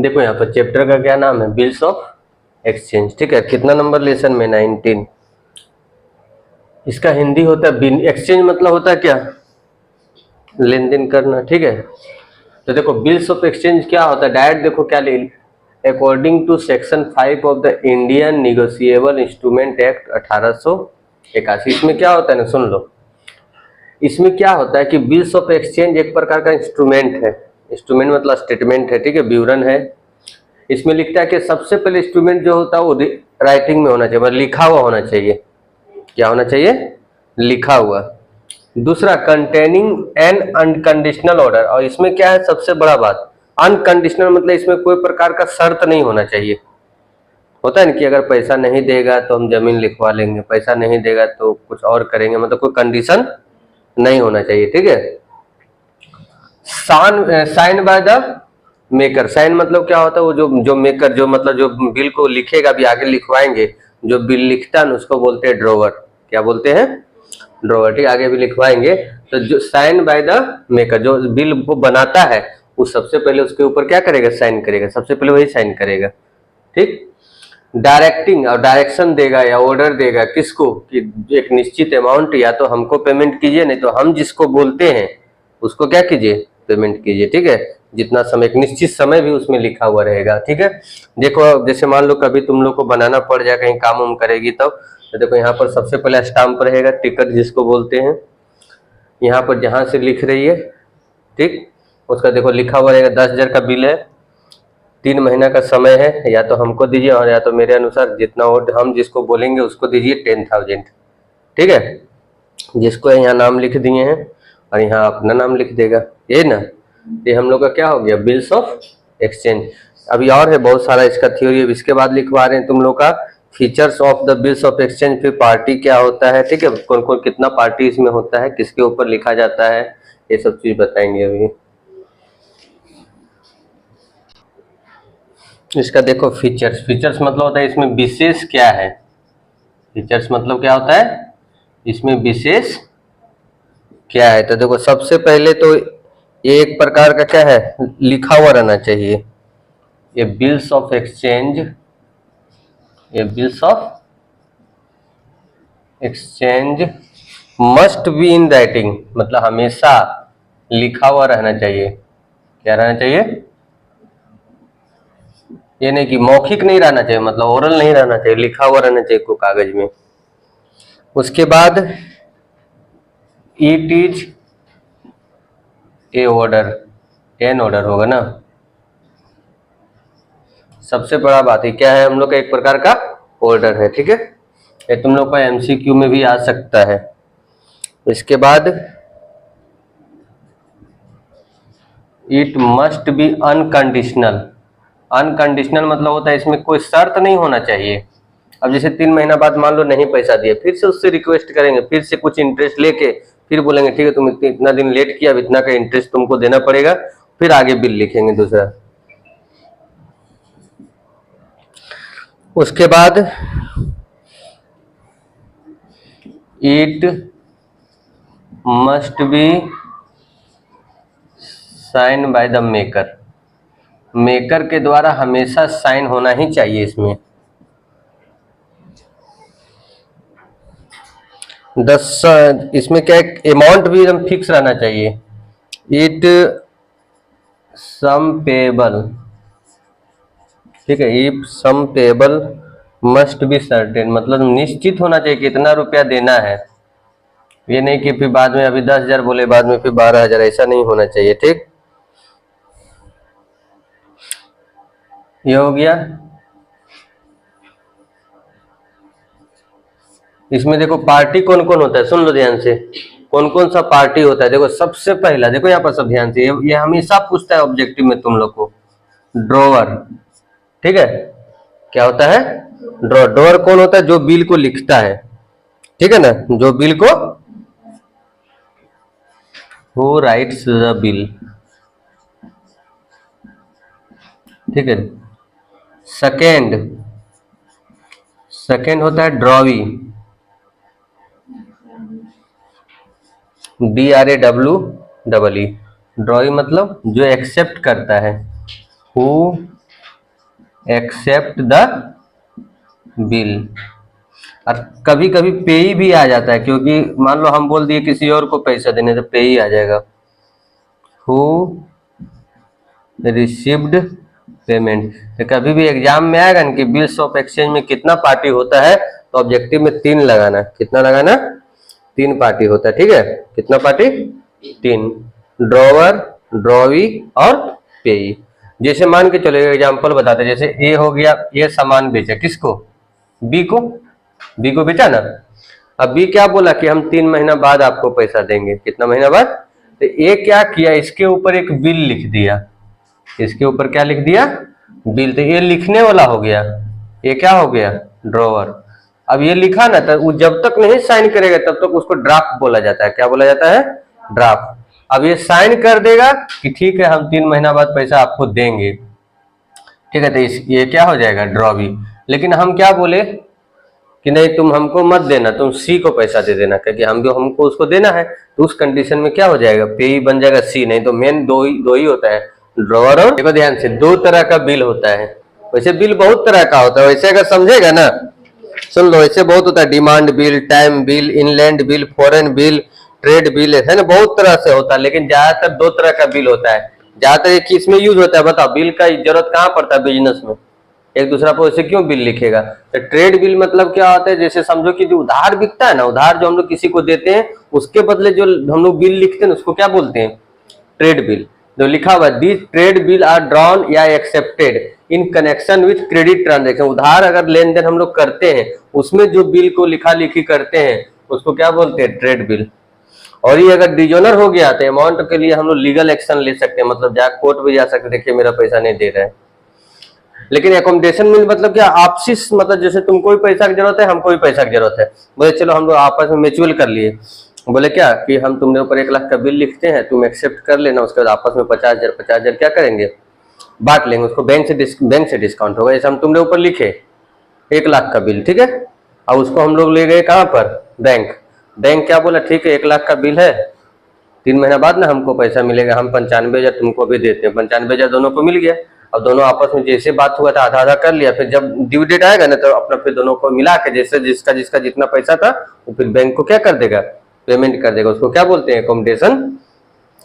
देखो यहाँ पर चैप्टर का क्या नाम है, बिल्स ऑफ एक्सचेंज। ठीक है, कितना नंबर लेसन में, 19। इसका हिंदी होता है बिल। एक्सचेंज मतलब होता है क्या, लेन देन करना। ठीक है, तो देखो बिल्स ऑफ एक्सचेंज क्या होता है, डायरेक्ट देखो क्या ले, according to section 5 of the Indian negotiable instrument act 1881। इसमें क्या होता है ना, सुन लो। इसमें क्या होता है कि बिल्स ऑफ एक्सचेंज एक प्रकार का इंस्ट्रूमेंट है। इंस्ट्रूमेंट मतलब स्टेटमेंट है, ठीक है, विवरण है। इसमें लिखता है कि सबसे पहले इंस्ट्रूमेंट जो होता है वो राइटिंग में होना चाहिए, मतलब लिखा हुआ होना चाहिए। क्या होना चाहिए, लिखा हुआ। दूसरा, कंटेनिंग एन अनकंडीशनल ऑर्डर। और इसमें क्या है सबसे बड़ा बात, अनकंडीशनल मतलब इसमें कोई प्रकार का शर्त नहीं होना चाहिए। होता है ना कि अगर पैसा नहीं देगा तो हम जमीन लिखवा लेंगे, पैसा नहीं देगा तो कुछ और करेंगे, मतलब कोई कंडीशन नहीं होना चाहिए। ठीक है, sign by the maker. Sign मतलब क्या होता है, वो जो मेकर, जो मतलब जो बिल को लिखेगा, अभी आगे लिखवाएंगे, जो बिल लिखता है ना उसको बोलते हैं ड्रोवर। क्या बोलते हैं, ड्रोवर। ठीक, आगे भी लिखवाएंगे। तो जो साइन बाय द मेकर, जो बिल को बनाता है वो सबसे पहले उसके ऊपर क्या करेगा, साइन करेगा, सबसे पहले वही साइन करेगा। ठीक, डायरेक्टिंग और डायरेक्शन देगा या ऑर्डर देगा किसको, कि एक निश्चित अमाउंट या तो हमको पेमेंट कीजिए, नहीं तो हम जिसको बोलते हैं उसको क्या कीजिए, पेमेंट कीजिए। ठीक है, जितना समय, एक निश्चित समय भी उसमें लिखा हुआ रहेगा। ठीक है, देखो जैसे मान लो कभी तुम लोग को बनाना पड़ जाए, कहीं काम उम करेगी तब, तो देखो यहाँ पर सबसे पहले स्टाम्प रहेगा, टिकट जिसको बोलते हैं। यहाँ पर जहाँ से लिख रही है, ठीक, उसका देखो लिखा हुआ रहेगा 10,000 का बिल है, 3 महीना का समय है, या तो हमको दीजिए और या तो मेरे अनुसार जितना हम जिसको बोलेंगे उसको दीजिए 10,000। ठीक है, जिसको यहाँ नाम लिख दिए हैं और यहाँ अपना नाम लिख देगा, ये ना। ये हम लोग का क्या हो गया, बिल्स ऑफ एक्सचेंज। अभी और है बहुत सारा इसका थ्योरी, अब इसके बाद लिखवा रहे हैं तुम लोग का features of the bills of exchange, फिर पार्टी क्या होता है। ठीक है, कौन कौन कितना पार्टी इसमें होता है, किसके ऊपर लिखा जाता है, ये सब चीज बताएंगे अभी। इसका देखो फीचर्स, फीचर्स मतलब होता है इसमें विशेष क्या है। फीचर्स मतलब क्या होता है, इसमें विशेष क्या है। तो देखो सबसे पहले तो ये एक प्रकार का क्या है, लिखा हुआ रहना चाहिए। ये बिल्स ऑफ एक्सचेंज, ये bills of exchange must be in writing, मतलब हमेशा लिखा हुआ रहना चाहिए। क्या रहना चाहिए, ये नहीं कि मौखिक नहीं रहना चाहिए, मतलब ओरल नहीं रहना चाहिए, लिखा हुआ रहना चाहिए कोई कागज में। उसके बाद it is a order, an order होगा ना। सबसे बड़ा बात है क्या है, हम लोग का एक प्रकार का ऑर्डर है। ठीक है, ये तुम लोग का एमसीक्यू में भी आ सकता है। इसके बाद it must B unconditional. Unconditional मतलब होता है इसमें कोई शर्त नहीं होना चाहिए। अब जैसे 3 महीना बाद मान लो नहीं पैसा दिया, फिर से उससे रिक्वेस्ट करेंगे, फिर से कुछ इंटरेस्ट लेके फिर बोलेंगे ठीक है तुम इतना दिन लेट किया, अब इतना का इंटरेस्ट तुमको देना पड़ेगा, फिर आगे बिल लिखेंगे दूसरा। उसके बाद it must be sign by the maker. Maker के द्वारा हमेशा साइन होना ही चाहिए इसमें। इसमें क्या अमाउंट भी एकदम फिक्स रहना चाहिए। इट सम पेबल, ठीक है, if sum payable must be certain, मतलब निश्चित होना चाहिए कितना रुपया देना है। ये नहीं कि फिर बाद में अभी 10,000 बोले, बाद में फिर 12,000, ऐसा नहीं होना चाहिए। ठीक, ये हो गया। इसमें देखो पार्टी कौन कौन होता है, सुन लो ध्यान से, कौन कौन सा पार्टी होता है। देखो सबसे पहला, देखो यहाँ पर सब ध्यान से, ये हमेशा पूछता है ऑब्जेक्टिव में तुम लोग को, ड्रॉवर। ठीक है, क्या होता है, ड्रॉवर। ड्रॉवर कौन होता है, जो बिल को लिखता है। ठीक है ना, जो बिल को, हु राइट्स द बिल। ठीक है, सेकेंड, सेकेंड होता है ड्रॉवी, DRAWE। ड्रॉवी मतलब जो एक्सेप्ट करता है, हु एक्सेप्ट द बिल। और कभी कभी पेई भी आ जाता है, क्योंकि मान लो हम बोल दिए किसी और को पैसा देने, तो पेई आ जाएगा, हु रिसीव्ड पेमेंट। तो कभी भी एग्जाम में आएगा ना कि बिल्स ऑफ एक्सचेंज में कितना पार्टी होता है, तो ऑब्जेक्टिव में 3 लगाना। कितना लगाना? 3 पार्टी होता है, ठीक है। कितना पार्टी? 3, ड्रॉवर, ड्रॉवी और पेई। जैसे मान के चलो एग्जाम्पल बताते, जैसे ए हो गया, ये सामान बेचा किसको? बी को। बी को बेचा ना। अब बी क्या बोला कि हम 3 महीना बाद आपको पैसा देंगे। कितना महीना बाद? तो ए क्या किया, इसके ऊपर एक बिल लिख दिया। इसके ऊपर क्या लिख दिया? बिल। तो ये लिखने वाला हो गया, ये क्या हो गया? ड्रॉवर। अब ये लिखा ना, तो वो जब तक नहीं साइन करेगा तब तक उसको ड्राफ्ट बोला जाता है। क्या बोला जाता है? ड्राफ्ट। अब ये साइन कर देगा कि ठीक है हम 3 महीना बाद पैसा आपको देंगे, ठीक है, तो ये क्या हो जाएगा? ड्रॉवी। लेकिन हम क्या बोले कि नहीं तुम हमको मत देना, तुम सी को पैसा दे देना, क्योंकि हमको उसको देना है। तो उस कंडीशन में क्या हो जाएगा? पेई बन जाएगा सी। नहीं तो मेन दो ही होता है, ड्रॉवर और। देखो ध्यान से, 2 तरह का बिल होता है। वैसे बिल बहुत तरह का होता है, वैसे अगर समझेगा ना, सुन लो, ऐसे बहुत होता है, demand bill, time bill, inland bill, foreign bill, trade bill, है ना, बहुत तरह से होता है। लेकिन ज्यादातर 2 तरह का बिल होता है। ज्यादातर एक किसमें यूज होता है बताओ? बिल का जरूरत कहाँ पड़ता है? बिजनेस में। एक दूसरा पर वैसे क्यों बिल लिखेगा? तो ट्रेड बिल मतलब क्या होता है, जैसे समझो कि जो उधार बिकता है ना, उधार जो हम लोग किसी को देते हैं, उसके बदले जो हम लोग बिल लिखते हैं उसको क्या बोलते हैं? Trade bill. जो लिखा हुआ, these trade bill are drawn या accepted in connection with credit transaction. उधार अगर लेन देन हम लोग करते हैं, उसमें जो बिल को लिखा लिखी करते हैं उसको क्या बोलते हैं? Trade bill. और ये अगर डिजोनर हो गया तो अमाउंट के लिए हम लोग लीगल एक्शन ले सकते हैं, मतलब जा कोर्ट भी जा सकते हैं, देखिए मेरा पैसा नहीं दे रहा है। लेकिन एकोमोडेशन में मतलब क्या? आपसी, मतलब जैसे तुमको भी पैसा की जरूरत है, हमको भी पैसा की जरूरत है, बोले चलो हम लोग आपस में म्यूचुअल कर लिए। बोले क्या कि हम तुमने ऊपर 1 लाख का बिल लिखते हैं, तुम एक्सेप्ट कर लेना, उसके बाद आपस में 50,000 क्या करेंगे? बांट लेंगे उसको। बैंक से डिस्काउंट होगा। जैसे हम तुमने ऊपर लिखे 1 लाख का बिल, ठीक है, और उसको हम लोग ले गए कहाँ पर? बैंक। बैंक क्या बोला? ठीक है 1 लाख का बिल है, 3 महीना बाद ना हमको पैसा मिलेगा, हम 95,000 तुमको भी देते हैं। 95,000 दोनों को मिल गया। अब दोनों आपस में जैसे बात हुआ था आधा आधा कर लिया। फिर जब ड्यू डेट आएगा ना, तो अपना फिर दोनों को मिला के जैसे जिसका जिसका जितना पैसा था वो फिर बैंक को क्या कर देगा? पेमेंट कर देगा। उसको क्या बोलते हैं? एकोमोडेशन।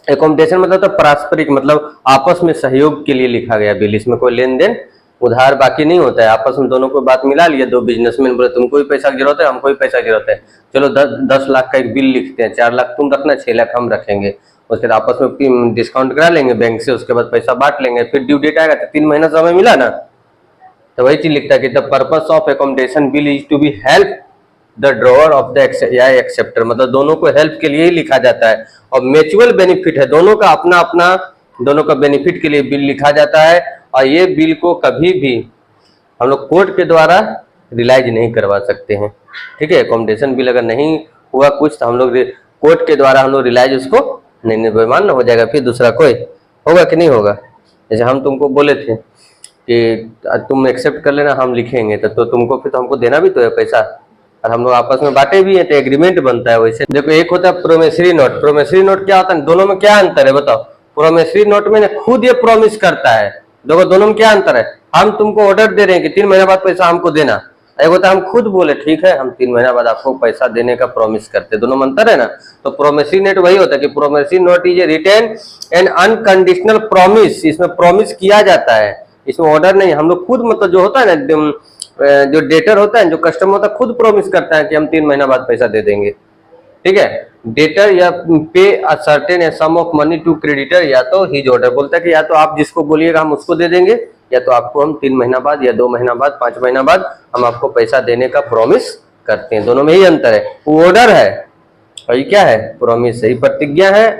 एकोमोडेशन मतलब तो पारस्परिक, मतलब आपस में सहयोग के लिए लिखा गया बिल। इसमें कोई लेन देन उधार बाकी नहीं होता है, आपस में दोनों को बात मिला लिया। 2 बिजनेसमैन बोले तुमको भी पैसा की जरूरत है, हमको भी पैसा की जरूरत है, चलो 10 लाख का एक बिल लिखते हैं, 4 लाख तुम रखना, 6 लाख हम रखेंगे। उसके बाद आपस में डिस्काउंट करा लेंगे बैंक से, उसके बाद पैसा बांट लेंगे। फिर ड्यू डेट आएगा तो 3 महीना समय मिला ना, तो वही चीज लिखता है कि the purpose of accommodation bill is to be help the drawer of the या एक्सेप्टर। मतलब दोनों को हेल्प के लिए ही लिखा जाता है, और म्यूचुअल बेनिफिट है, दोनों का अपना अपना, दोनों का बेनिफिट के लिए बिल लिखा जाता है। और ये बिल को कभी भी हम लोग कोर्ट के द्वारा रिलाइज नहीं करवा सकते हैं, ठीक है। एकोमोडेशन बिल अगर नहीं हुआ कुछ तो हम लोग कोर्ट के द्वारा हम लोग रिलाइज उसको नहीं, बेमान हो जाएगा, फिर दूसरा कोई होगा कि नहीं होगा। जैसे हम तुमको बोले थे कि तुम एक्सेप्ट कर लेना, हम लिखेंगे, तो तुमको फिर तो हमको देना भी तो है पैसा, और हम लोग आपस में बांटे भी हैं, तो एग्रीमेंट बनता है। वैसे देखो एक होता है प्रोमिसरी नोट। प्रोमिसरी नोट क्या होता है? दोनों में क्या अंतर है बताओ? प्रोमिसरी नोट में खुद ये प्रॉमिस करता है। देखो दोनों में क्या अंतर है? हम तुमको ऑर्डर दे रहे हैं कि 3 महीना बाद पैसा हमको देना, एक होता है हम खुद बोले ठीक है हम 3 महीना बाद आपको पैसा देने का प्रॉमिस करते, दोनों में अंतर है ना। तो प्रोमिसरी नोट वही होता है कि promissory note is a written and unconditional promise. इसमें प्रॉमिस किया जाता है, इसमें ऑर्डर नहीं। हम लोग खुद, मतलब जो होता है ना, जो डेटर होता है, जो कस्टमर होता है, खुद प्रॉमिस करता है कि हम 3 महीना बाद पैसा दे देंगे, ठीक है। डेटर या pay a certain sum of money to creditor, या तो हिज ऑर्डर बोलता है कि या तो आप जिसको बोलिएगा हम उसको दे देंगे, या तो आपको हम 3 महीना बाद या 2 महीना बाद 5 महीना बाद हम आपको पैसा देने का प्रॉमिस करते हैं। दोनों में ही अंतर है, वो ऑर्डर है और ये क्या है? प्रॉमिस है, प्रतिज्ञा है।